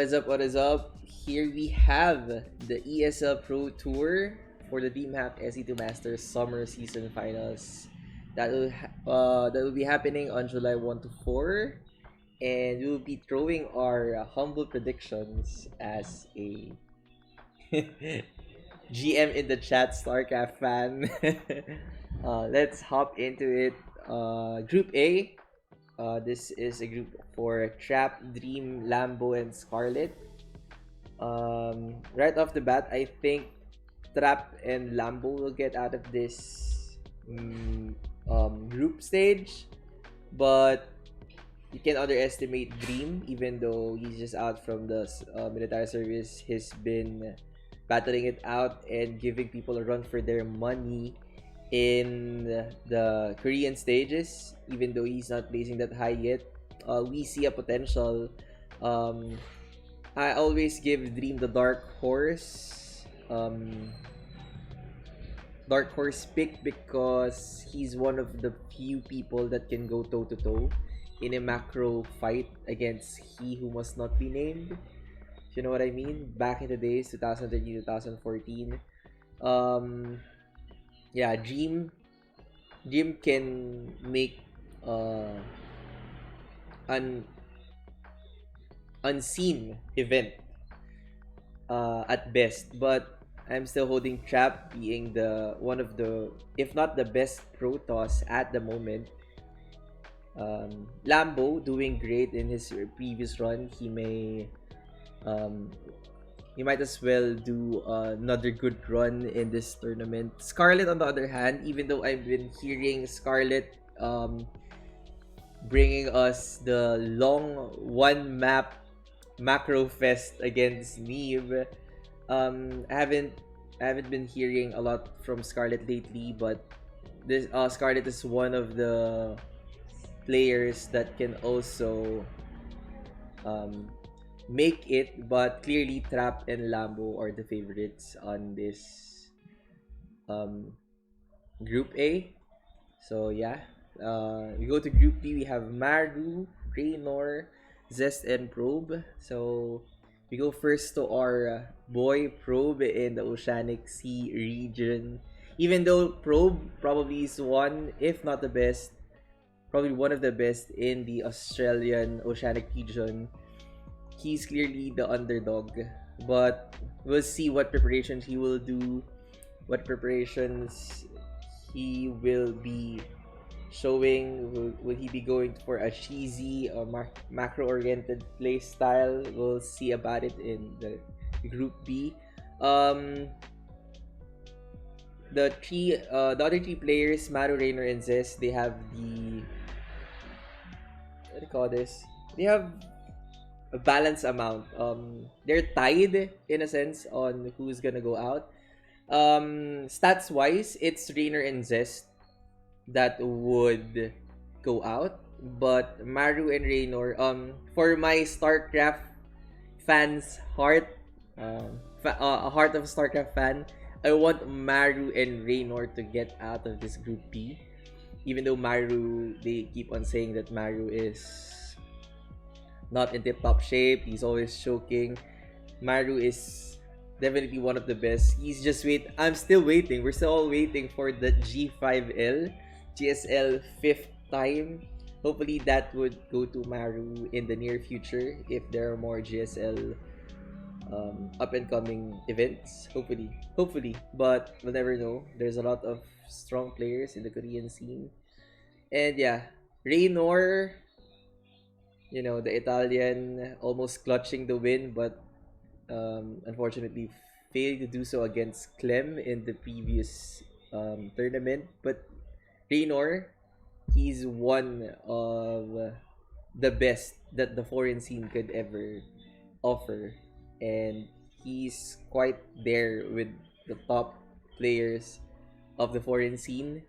What is up? What is up? Here we have the ESL Pro Tour for the Dreamhack SC2 Masters Summer Season Finals. That will be happening on July 1 to 4, and we will be throwing our humble predictions as a GM in the chat StarCraft fan. Let's hop into it. Group A. This is a group for Trap, Dream, Lambo, and Scarlet. Right off the bat, I think Trap and Lambo will get out of this group stage, but you can underestimate Dream, even though he's just out from the military service. He's been battling it out and giving people a run for their money in the Korean stages, even though he's not placing that high yet. We see a potential. I always give Dream the dark horse pick because he's one of the few people that can go toe to toe in a macro fight against he who must not be named. If you know what I mean? Back in the days, 2013, 2014. Yeah, Dream can make an unseen event at best, but I'm still holding Trap being the one of the, if not the best Protoss at the moment. Lambo doing great in his previous run. He might as well do another good run in this tournament. Scarlet, on the other hand, even though I've been hearing Scarlet bringing us the long one map macro fest against Neve, I haven't been hearing a lot from Scarlet lately, but this Scarlet is one of the players that can also make it, but clearly Trap and Lambo are the favorites on this Group A. So yeah, we go to Group B. We have Maru, Raynor, Zest, and Probe. So we go first to our boy Probe in the Oceanic Sea region. Even though Probe probably is one, if not the best, probably one of the best in the Australian Oceanic region, he's clearly the underdog. But we'll see what preparations he will do, what preparations he will be showing. Will he be going for a cheesy or macro-oriented play style? We'll see about it in the Group B. The other three players, Maru, Raynor, and Zest, they have the, what do you call this? They have a balanced amount. They're tied in a sense on who's gonna go out. Stats wise, it's Raynor and Zest that would go out, but Maru and Raynor, for my StarCraft fans' heart, a heart of a StarCraft fan, I want Maru and Raynor to get out of this Group B. Even though Maru, they keep on saying that Maru is not in tip-top shape, he's always choking. Maru is definitely one of the best. I'm still waiting. We're still all waiting for the G5L, GSL 5th time. Hopefully that would go to Maru in the near future if there are more GSL up and coming events. Hopefully, but we'll never know. There's a lot of strong players in the Korean scene. And yeah, Raynor, you know, the Italian, almost clutching the win, but unfortunately failed to do so against Clem in the previous tournament. But Raynor, he's one of the best that the foreign scene could ever offer, and he's quite there with the top players of the foreign scene,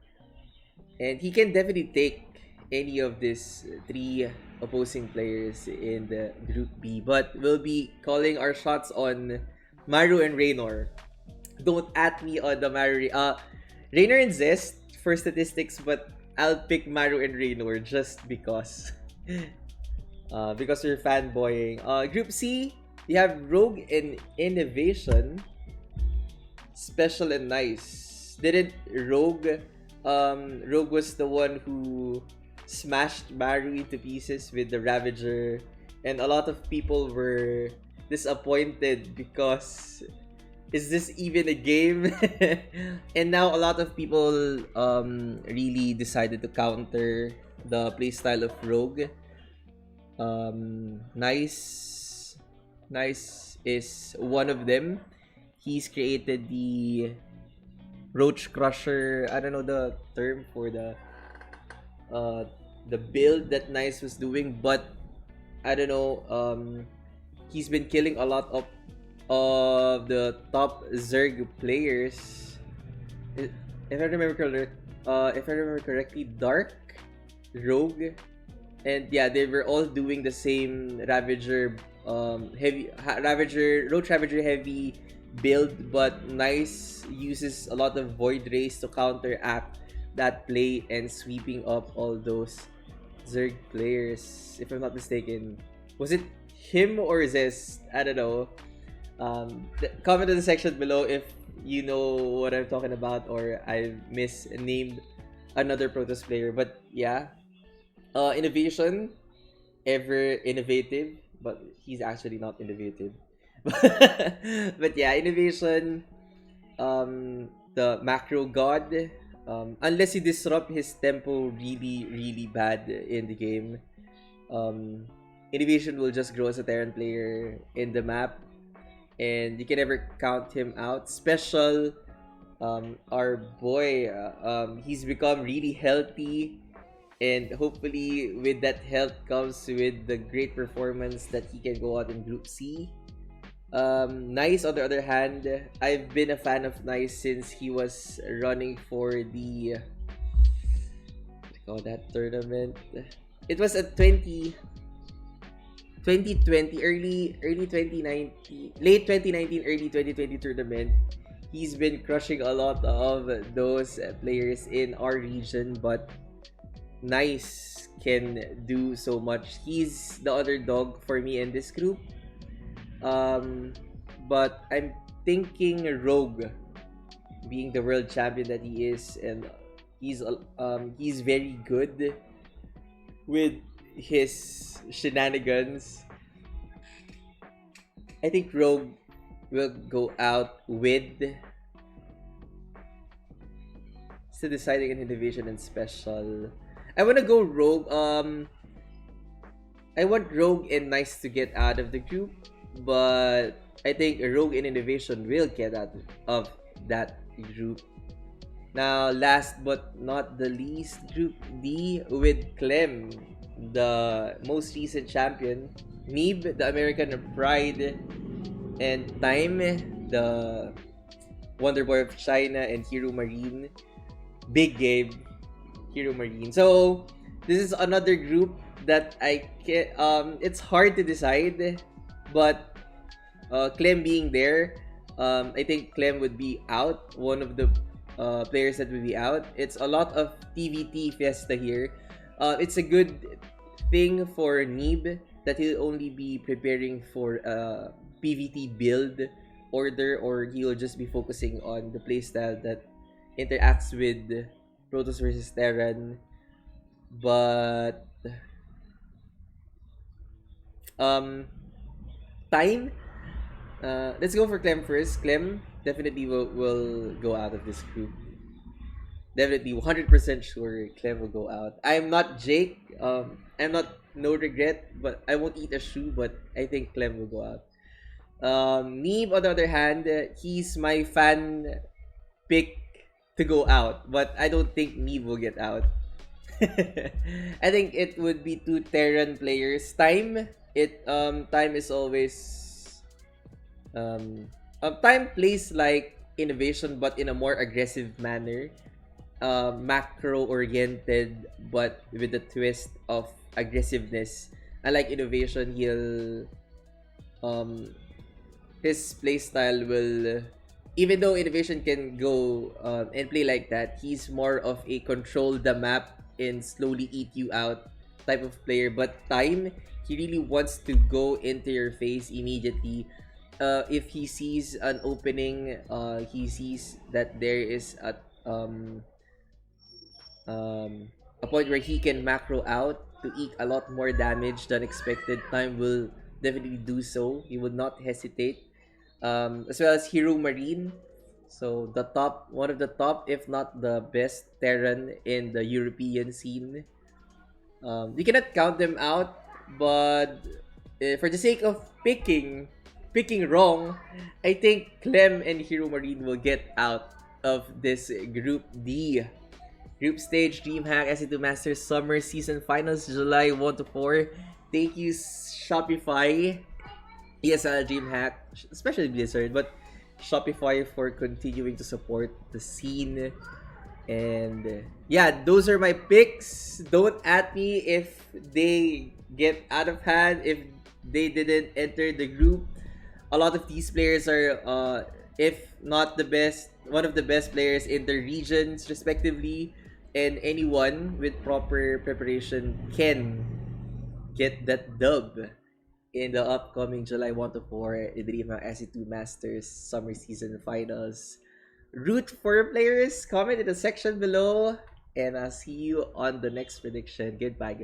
and he can definitely take any of these three opposing players in the Group B. But we'll be calling our shots on Maru and Raynor. Don't at me on the Raynor and Zest for statistics, but I'll pick Maru and Raynor just because. Because we're fanboying. Group C, You have Rogue and Innovation, Special and Nice. Didn't Rogue was the one who smashed Maru into pieces with the Ravager, and a lot of people were disappointed because is this even a game? And now a lot of people really decided to counter the playstyle of Rogue. Nice is one of them. He's created the Roach Crusher. I don't know the term for the build that Nice was doing, but I don't know. He's been killing a lot of the top Zerg players. If I remember correctly, Dark, Rogue, and yeah, they were all doing the same Ravager, Roach Ravager heavy build, but Nice uses a lot of Void Rays to counteract that play and sweeping up all those Zerg players. If I'm not mistaken, was it him or Zest? I don't know. Comment in the section below if you know what I'm talking about or I misnamed another Protoss player. But yeah, Innovation, ever innovative, but he's actually not innovative. But yeah, Innovation, the Macro God, unless you disrupt his tempo really bad in the game, Innovation will just grow as a Terran player in the map, and you can never count him out. Special, our boy, he's become really healthy, and hopefully with that health comes with the great performance that he can go out in Group C. Nice, on the other hand, I've been a fan of Nice since he was running for the what do you call that tournament? It was a 2020, early 2019, late 2019, early 2020 tournament. He's been crushing a lot of those players in our region, but Nice can do so much. He's the underdog for me in this group. But I'm thinking Rogue, being the world champion that he is, and he's very good with his shenanigans. I think Rogue will go out with still deciding an Innovation and Special. I wanna go Rogue. I want Rogue and Nice to get out of the group, but I think Rogue and Innovation will get out of that group. Now, last but not the least, Group D with Clem, the most recent champion, Neeb, the American Pride, and Time, the Wonder Boy of China, and Hero Marine. Big game, Hero Marine. So this is another group that I can. It's hard to decide, but Clem being there, I think Clem would be out. One of the players that would be out. It's a lot of TVT fiesta here. It's a good thing for Neeb that he'll only be preparing for a PVT build order, or he'll just be focusing on the playstyle that interacts with Protoss versus Terran. But Time, let's go for Clem first. Clem definitely will go out of this group. Definitely 100% sure Clem will go out. I'm not Jake. I'm not no regret, but I won't eat a shoe, but I think Clem will go out. Neeb, on the other hand, he's my fan pick to go out, but I don't think Neeb will get out. I think it would be two Terran players. Time is always Time plays like Innovation but in a more aggressive manner. Macro oriented but with a twist of aggressiveness. Unlike Innovation, he'll his playstyle will, even though Innovation can go and play like that, he's more of a control the map and slowly eat you out type of player, but Time, he really wants to go into your face immediately. If he sees an opening, he sees that there is a point where he can macro out to eke a lot more damage than expected. Time will definitely do so. He would not hesitate. As well as Hero Marine. So the top, one of the top, if not the best Terran in the European scene. We cannot count them out, but for the sake of picking wrong, I think Clem and Hero Marine will get out of this Group D. Group stage, Dreamhack, SC2 Masters Summer Season Finals, July 1 to 4. Thank you, Shopify, ESL, Dreamhack, especially Blizzard, but Shopify for continuing to support the scene. And yeah, those are my picks. Don't at me if they get out of hand, if they didn't enter the group. A lot of these players are, if not the best, one of the best players in their regions, respectively. And anyone with proper preparation can get that dub in the upcoming July 1 to 4 Dreamhack SC2 Masters Summer Season Finals. Root for your players. Comment in the section below. And I'll see you on the next prediction. Goodbye.